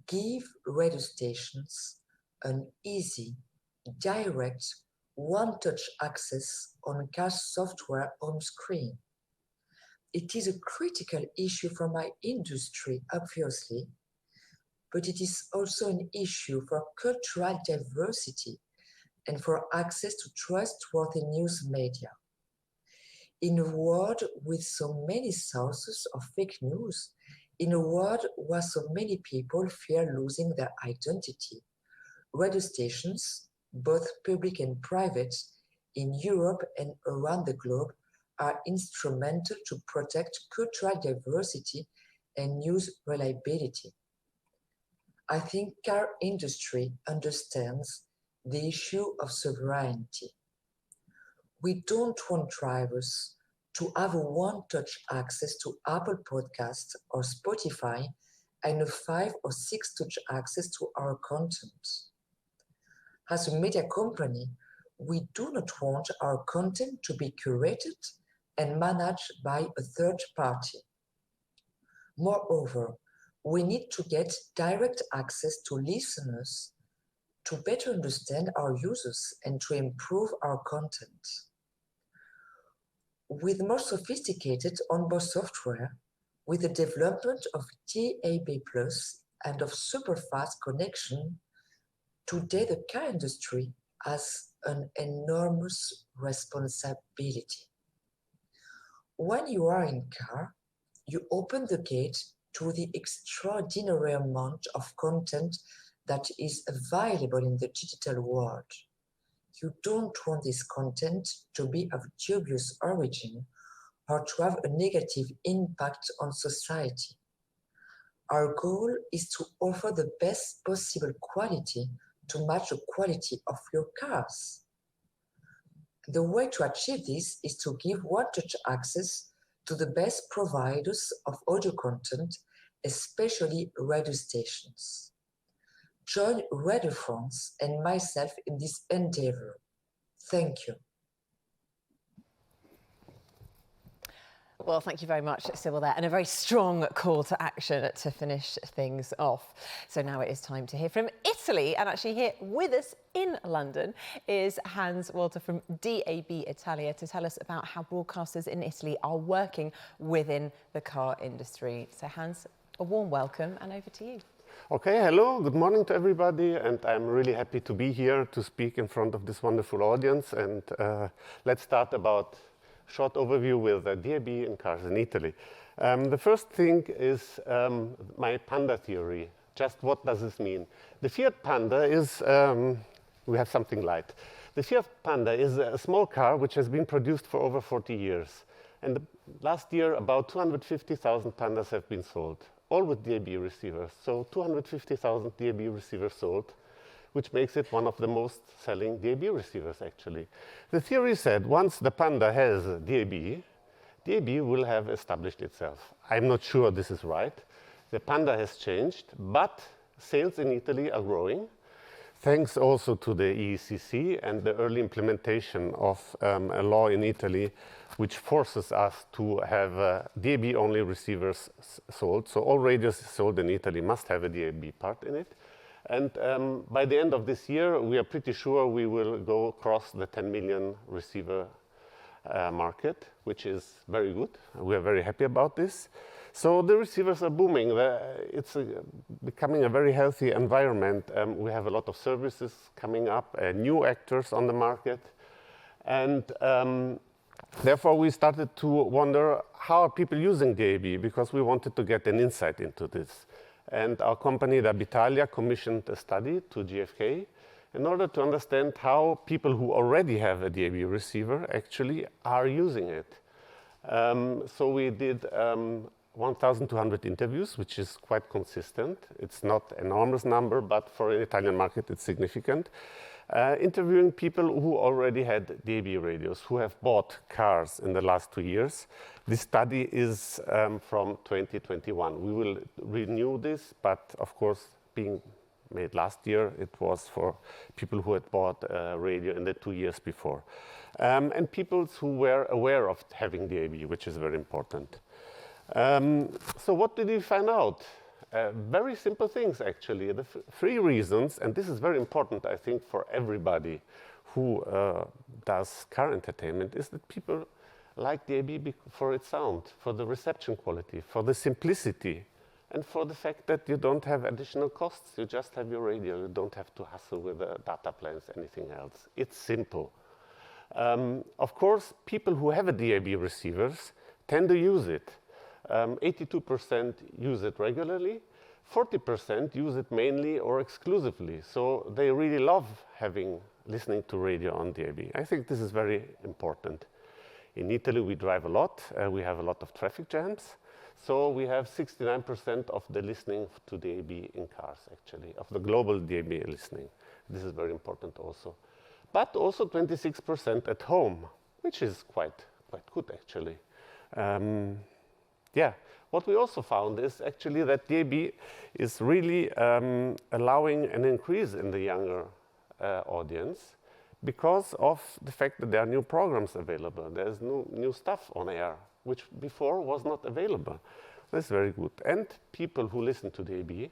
Give radio stations an easy, direct, one-touch access on CAR's software home screen. It is a critical issue for my industry, obviously, but it is also an issue for cultural diversity and for access to trustworthy news media. In a world with so many sources of fake news, in a world where so many people fear losing their identity, radio stations, both public and private, in Europe and around the globe, are instrumental to protect cultural diversity and news reliability. I think car industry understands the issue of sovereignty. We don't want drivers to have a one-touch access to Apple Podcasts or Spotify and a 5 or 6-touch access to our content. As a media company, we do not want our content to be curated and managed by a third party. Moreover, we need to get direct access to listeners to better understand our users and to improve our content. With more sophisticated onboard software, with the development of DAB+ and of super-fast connection, today the car industry has an enormous responsibility. When you are in car, you open the gate to the extraordinary amount of content that is available in the digital world. You don't want this content to be of dubious origin or to have a negative impact on society. Our goal is to offer the best possible quality to match the quality of your cars. The way to achieve this is to give one-touch access to the best providers of audio content, especially radio stations. Join Radio France and myself in this endeavor. Thank you. Well, thank you very much, Sibyle, there, and a very strong call to action to finish things off. So now it is time to hear from Italy, and actually here with us in London is Hans Wolter from DAB Italia to tell us about how broadcasters in Italy are working within the car industry. So Hans, a warm welcome, and over to you. Okay, hello, good morning to everybody, and I'm really happy to be here to speak in front of this wonderful audience. And let's start about short overview with DAB in cars in Italy. The first thing is my Panda theory. Just what does this mean? The Fiat Panda is, we have something light. The Fiat Panda is a small car which has been produced for over 40 years. And last year, about 250,000 Pandas have been sold, all with DAB receivers. So 250,000 DAB receivers sold, which makes it one of the most selling DAB receivers, actually. The theory said once the Panda has DAB, DAB will have established itself. I'm not sure this is right. The Panda has changed, but sales in Italy are growing, thanks also to the EECC and the early implementation of a law in Italy which forces us to have DAB-only receivers sold. So all radios sold in Italy must have a DAB part in it. And by the end of this year, we are pretty sure we will go across the 10 million receiver market, which is very good. We are very happy about this. So the receivers are booming. It's becoming a very healthy environment. We have a lot of services coming up, new actors on the market. And therefore, we started to wonder, how are people using DAB? Because we wanted to get an insight into this. And our company, WorldDAB Italia, commissioned a study to GfK in order to understand how people who already have a DAB receiver actually are using it. So we did 1,200 interviews, which is quite consistent. It's not an enormous number, but for an Italian market, it's significant. interviewing people who already had DAB radios, who have bought cars in the last 2 years. This study is from 2021. We will renew this, but of course, being made last year, it was for people who had bought a radio in the 2 years before. And people who were aware of having DAB, which is very important. So what did we find out? Very simple things, actually. The 3 reasons, and this is very important, I think, for everybody who does car entertainment, is that people like DAB for its sound, for the reception quality, for the simplicity, and for the fact that you don't have additional costs. You just have your radio. You don't have to hustle with the data plans, anything else. It's simple. Of course, people who have a DAB receivers tend to use it. 82% use it regularly. 40% use it mainly or exclusively. So they really love listening to radio on DAB. I think this is very important. In Italy, we drive a lot. We have a lot of traffic jams. So we have 69% of the listening to DAB in cars, actually, of the global DAB listening. This is very important also. But also 26% at home, which is quite good, actually. Yeah, what we also found is actually that DAB is really allowing an increase in the younger audience because of the fact that there are new programs available. There's new stuff on air, which before was not available. That's very good. And people who listen to DAB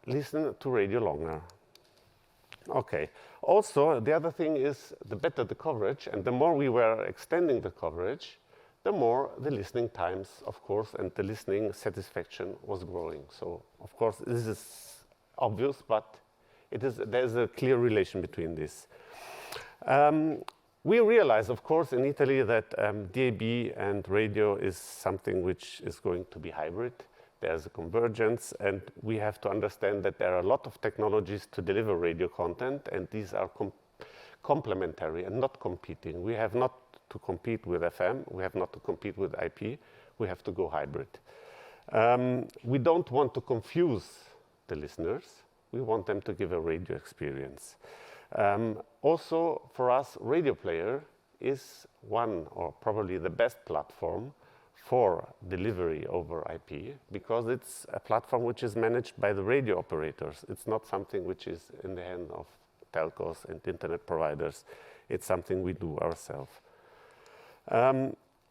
listen to radio longer. Okay. Also, the other thing is the better the coverage, and the more we were extending the coverage, the more the listening times, of course, and the listening satisfaction was growing. So, of course, this is obvious, but there's a clear relation between this. We realize, of course, in Italy that DAB and radio is something which is going to be hybrid. There's a convergence, and we have to understand that there are a lot of technologies to deliver radio content, and these are complementary and not competing. We have not to compete with FM, we have not to compete with IP, we have to go hybrid. We don't want to confuse the listeners, we want them to give a radio experience. Also, for us, Radio Player is one or probably the best platform for delivery over IP because it's a platform which is managed by the radio operators. It's not something which is in the hand of telcos and internet providers. It's something we do ourselves.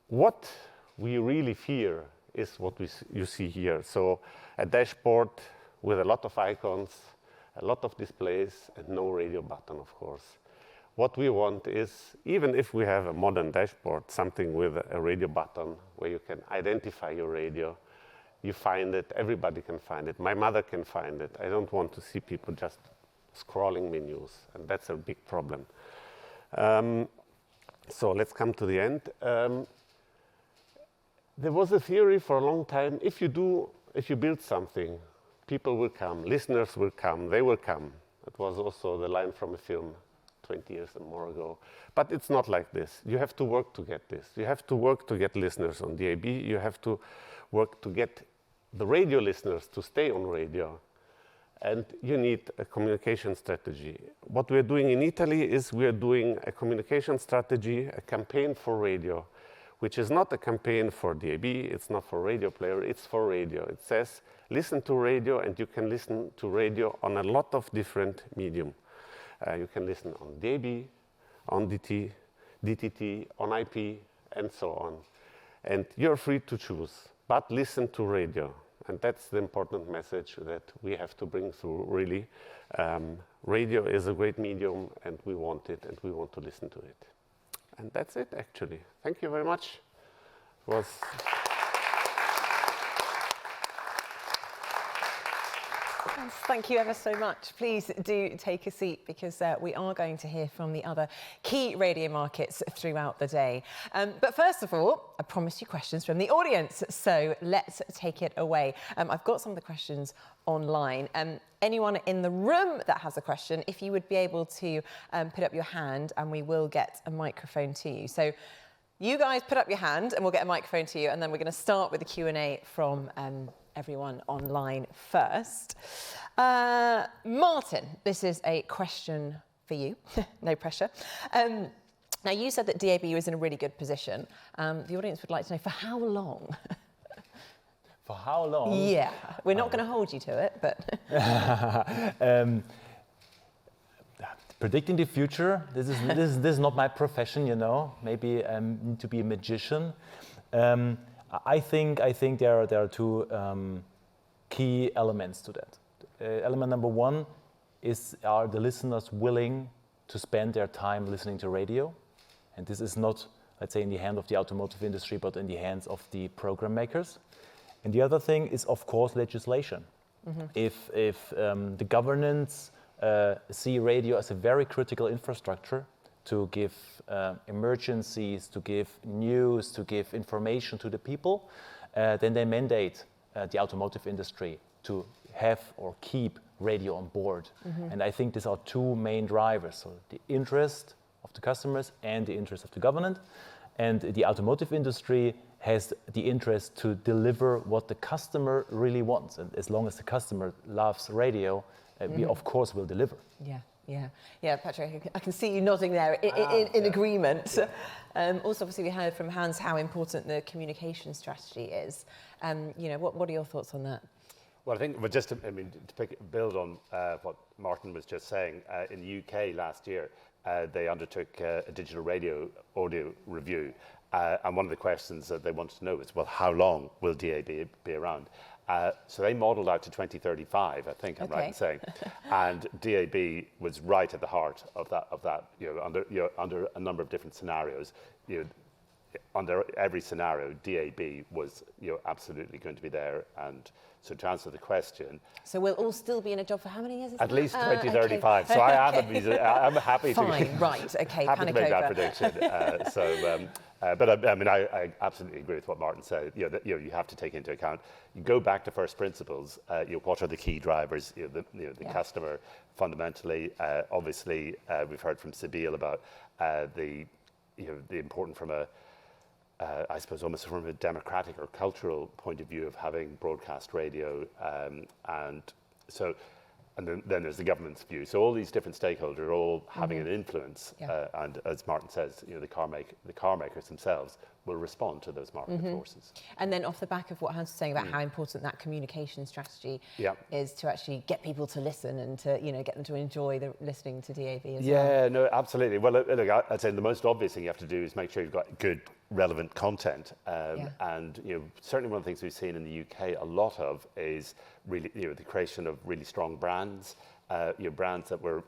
What we really fear is what you see here. So a dashboard with a lot of icons, a lot of displays, and no radio button, of course. What we want is, even if we have a modern dashboard, something with a radio button where you can identify your radio, you find it, everybody can find it. My mother can find it. I don't want to see people just scrolling menus, and that's a big problem. So let's come to the end. There was a theory for a long time, if you build something, people will come, listeners will come, they will come. That was also the line from a film 20 years and more ago. But it's not like this. You have to work to get this. You have to work to get listeners on DAB. You have to work to get the radio listeners to stay on radio. And you need a communication strategy. What we're doing in Italy is we're doing a communication strategy, a campaign for radio, which is not a campaign for DAB, it's not for Radio Player, it's for radio. It says, listen to radio, and you can listen to radio on a lot of different medium. You can listen on DAB, on DTT, on IP, and so on. And you're free to choose, but listen to radio. And that's the important message that we have to bring through, really. Radio is a great medium, and we want it, and we want to listen to it. And that's it, actually. Thank you very much. It was... Thank you ever so much. Please do take a seat because we are going to hear from the other key radio markets throughout the day. But first of all, I promised you questions from the audience, so let's take it away. I've got some of the questions online. Anyone in the room that has a question, if you would be able to put up your hand and we will get a microphone to you. So you guys put up your hand and we'll get a microphone to you, and then we're going to start with the Q&A from everyone online first. Martin, this is a question for you. No pressure. Now, you said that DAB was in a really good position. The audience would like to know for how long? For how long? Yeah, we're not going to hold you to it, but... Predicting the future, this is not my profession, you know. Maybe I need to be a magician. I think there are two key elements to that. Element number one is, are the listeners willing to spend their time listening to radio? And this is not, let's say, in the hand of the automotive industry, but in the hands of the program makers. And the other thing is, of course, legislation. Mm-hmm. If the governance see radio as a very critical infrastructure to give emergencies, to give news, to give information to the people, then they mandate the automotive industry to have or keep radio on board. Mm-hmm. And I think these are two main drivers. So the interest of the customers and the interest of the government. And the automotive industry has the interest to deliver what the customer really wants. And as long as the customer loves radio, we of course will deliver. Yeah, Patrick, I can see you nodding there in agreement. Yeah. Also, obviously, we heard from Hans how important the communication strategy is. What are your thoughts on that? Well, I think, to build on what Martin was just saying, in the UK last year, they undertook a digital radio audio review. And one of the questions that they wanted to know is, well, how long will DAB be around? So they modelled out to 2035, I think I'm right in saying, and DAB was right at the heart of that. Under a number of different scenarios, under every scenario, DAB was absolutely going to be there. And so to answer the question, so we'll all still be in a job for how many years? At least 2035. Okay. So I'm happy to happy to make that prediction. But I absolutely agree with what Martin said. You have to take into account. You go back to first principles. What are the key drivers? The customer fundamentally. Obviously, we've heard from Sibyle about the important from a I suppose almost from a democratic or cultural point of view of having broadcast radio, and then there's the government's view. So all these different stakeholders are all having an influence, and as Martin says, the car makers themselves will respond to those market forces. And then off the back of what Hans was saying about how important that communication strategy is to actually get people to listen and to get them to enjoy listening to DAB as well. Yeah, no, absolutely. Well, look, I'd say the most obvious thing you have to do is make sure you've got good, relevant content. And certainly one of the things we've seen in the UK a lot of is really the creation of really strong brands. Brands that were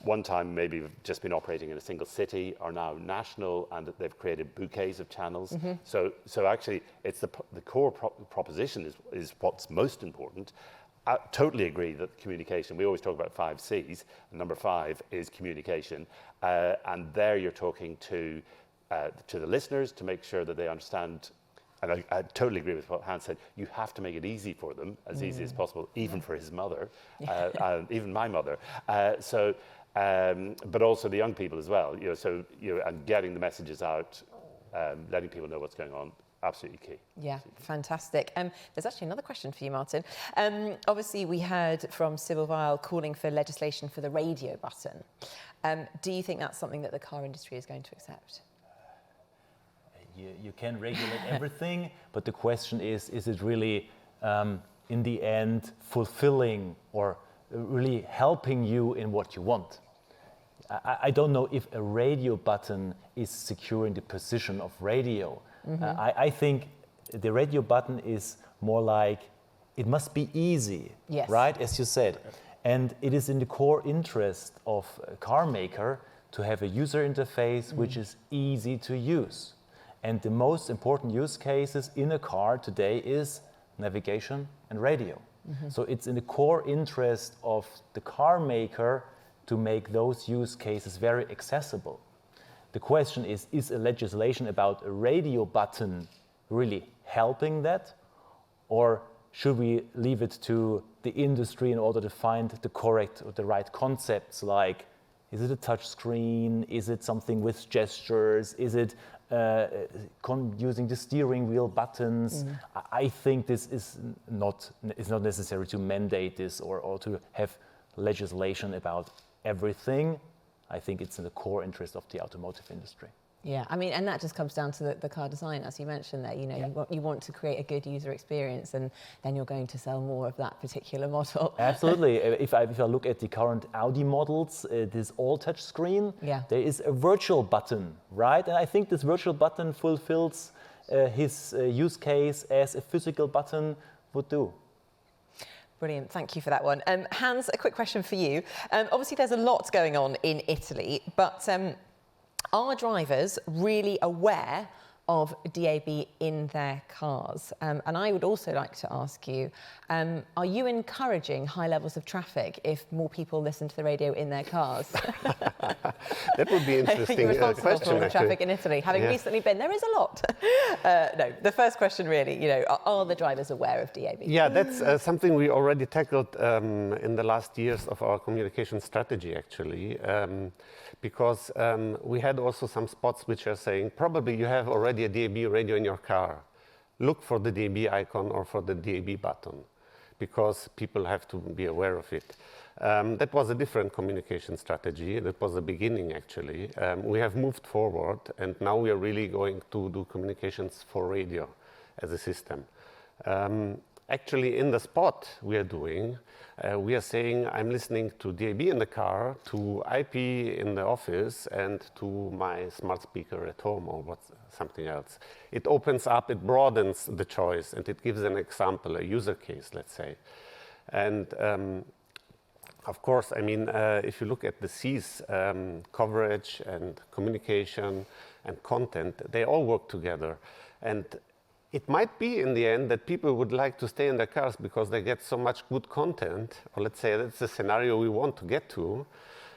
one time maybe just been operating in a single city are now national, and they've created bouquets of channels. So actually, it's the core proposition is what's most important. I totally agree that communication. We always talk about 5 C's. And number 5 is communication, and there you're talking to the listeners to make sure that they understand. And I totally agree with what Hans said. You have to make it easy for them, as easy as possible, even for his mother, even my mother. But also the young people as well. And getting the messages out, letting people know what's going on, absolutely key. Yeah, fantastic. There's actually another question for you, Martin. Obviously, we heard from Sibyle calling for legislation for the radio button. Do you think that's something that the car industry is going to accept? You can regulate everything, but the question is it really, in the end, fulfilling or really helping you in what you want? I don't know if a radio button is securing the position of radio. I think the radio button is more like, it must be easy, right, as you said. And it is in the core interest of a car maker to have a user interface which is easy to use. And the most important use cases in a car today is navigation and radio. So it's in the core interest of the car maker to make those use cases very accessible. The question is a legislation about a radio button really helping that? Or should we leave it to the industry in order to find the correct or the right concepts, like Is it a touch screen? Is it something with gestures? Is it using the steering wheel buttons? I think this is not necessary to mandate this or to have legislation about everything. I think it's in the core interest of the automotive industry. Yeah, I mean, and that just comes down to the car design, as you mentioned there. You know, you want to create a good user experience, and then you're going to sell more of that particular model. Absolutely. If I look at the current Audi models, this all-touch screen, there is a virtual button, right? And I think this virtual button fulfills his use case as a physical button would do. Brilliant, thank you for that one. Hans, a quick question for you. Obviously, there's a lot going on in Italy, but are drivers really aware of DAB in their cars? And I would also like to ask you, are you encouraging high levels of traffic if more people listen to the radio in their cars? That would be an interesting responsible question, for traffic in Italy, having recently been. There is a lot. No, the first question really, you know, are the drivers aware of DAB? Yeah, that's something we already tackled in the last years of our communication strategy, actually, because we had also some spots which are saying, probably you have already a DAB radio in your car. Look for the DAB icon or for the DAB button, because people have to be aware of it. That was a different communication strategy. That was the beginning, actually. We have moved forward, and now we are really going to do communications for radio as a system. Actually, in the spot we are doing, we are saying I'm listening to DAB in the car, to IP in the office, and to my smart speaker at home or something else. It opens up, it broadens the choice, and it gives an example, a use case, let's say. And of course, I mean, if you look at the C's, coverage and communication and content, they all work together. And it might be in the end that people would like to stay in their cars because they get so much good content, or let's say that's the scenario we want to get to,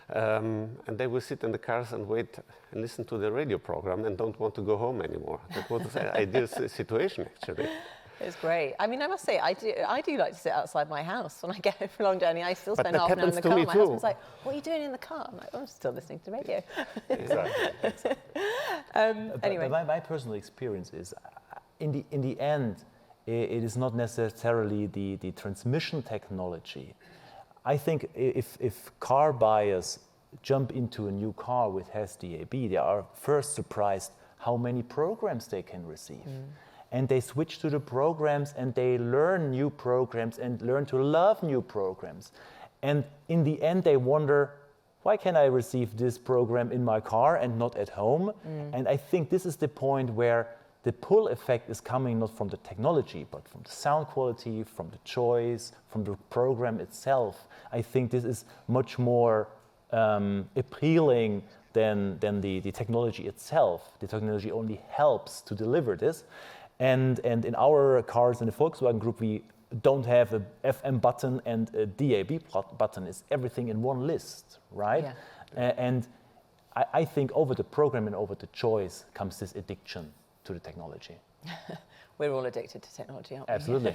and they will sit in the cars and wait and listen to the radio program and don't want to go home anymore. That was the ideal situation, actually. It's great. I mean, I must say, I do like to sit outside my house when I get home for a long journey. I still spend half an hour in the car. My husband's like, "What are you doing in the car?" I'm like, "Oh, I'm still listening to radio." Exactly. Anyway, my personal experience is, in the end, it is not necessarily the transmission technology. I think if car buyers jump into a new car with has DAB, they are first surprised how many programs they can receive. And they switch to the programs and they learn new programs and learn to love new programs. And in the end, they wonder, why can I receive this program in my car and not at home? And I think this is the point where the pull effect is coming not from the technology, but from the sound quality, from the choice, from the program itself. I think this is much more appealing than the technology itself. The technology only helps to deliver this. And in our cars in the Volkswagen Group, we don't have a FM button and a DAB button. It's everything in one list, right? Yeah. And I think over the program and over the choice comes this addiction to the technology. We're all addicted to technology, aren't we? Absolutely.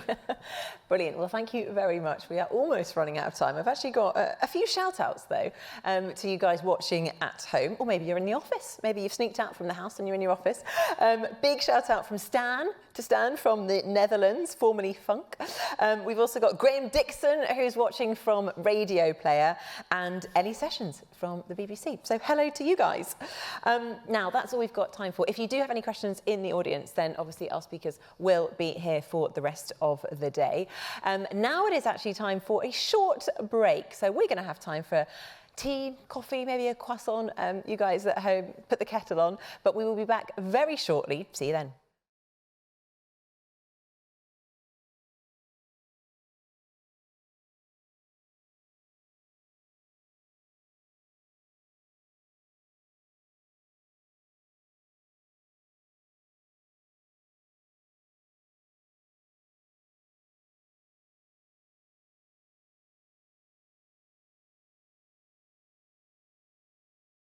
Brilliant. Well, thank you very much. We are almost running out of time. I've actually got a few shout-outs, though, to you guys watching at home, or maybe you're in the office. Maybe you've sneaked out from the house and you're in your office. Big shout-out from Stan from the Netherlands, formerly Funk. We've also got Graham Dixon, who's watching from Radio Player, and Ellie Sessions from the BBC. So hello to you guys. Now, that's all we've got time for. If you do have any questions in the audience, then obviously our speakers will be here for the rest of the day. Now it is actually time for a short break. So we're going to have time for tea, coffee, maybe a croissant. You guys at home, put the kettle on. But we will be back very shortly. See you then.